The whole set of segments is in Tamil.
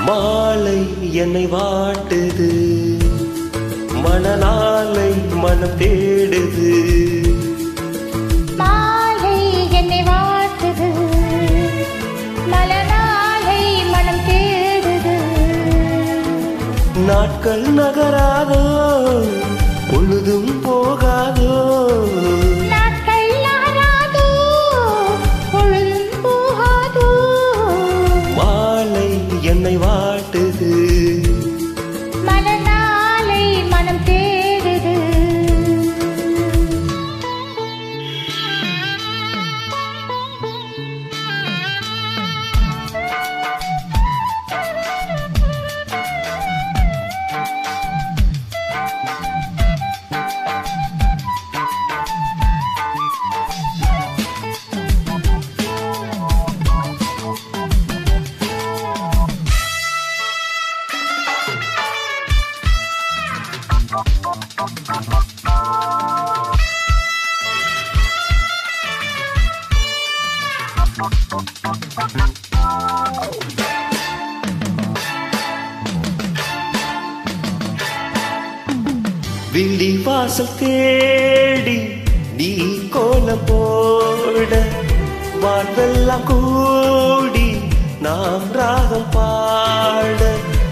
மாலை என்னை வாட்டுது, மணநாளை மனம் தேடுது. மாலை என்னை வாட்டுது, மணநாளை மனம் தேடுது. நாட்கள் நகராதோ, பொழுதும் போகாதோ. நாட்கள் நகராதோ, பொழுதும் போகாதோ. மாலை என்னை வாட்டுது, மணநாளை மனம் தேடுது. விழி வாசல் தேடி நீ கோலம் போட, வாழ்வெல்லாம் கூடி நாம் ராகம் பாட.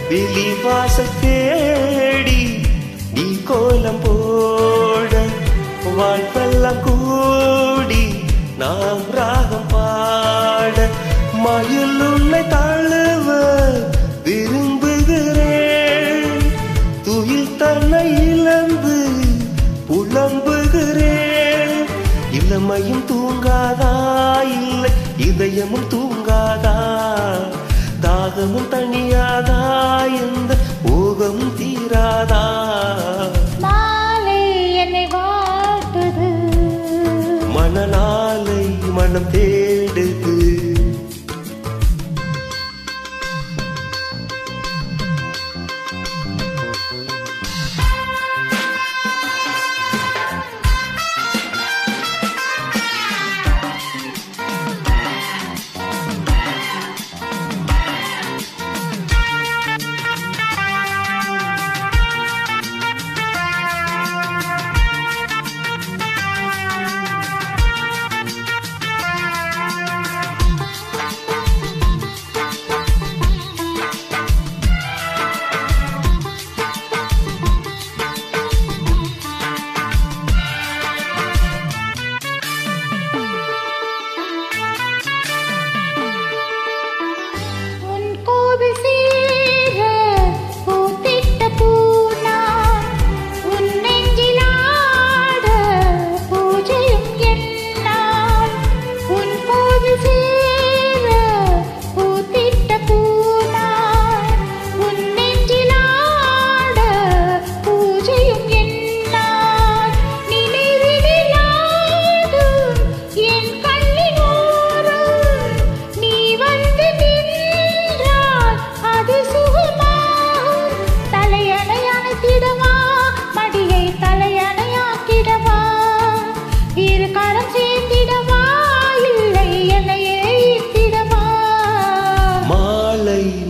விழி வாசல் தேடி நீ கோலம் போட, வாழ்வெல்லாம் கூடி நாம் ராகம் பாட. மயில் உன்னை தழுவ விரும்புகிறேன், துயில் தன்னை இழந்து புலம்புகிறேன். இளமையும் தூங்காதா, இல்லை இதயமும் தூங்காதா. தாகமும் தணியாதா, எந்த ஓகமும் தீராதா. மாலை என்னை வாட்டுது, மணநாளை மனம் தேடுது.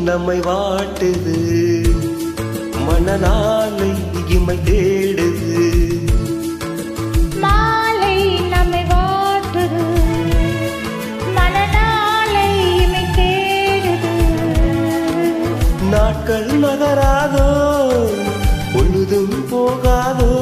நம்மை வாட்டுது, மணநாளை இமை தேடுது. மாலை நம்மை வாட்டுது, மணநாளை இமை தேடுது. நாட்கள் நகராதோ, பொழுதும் போகாதோ.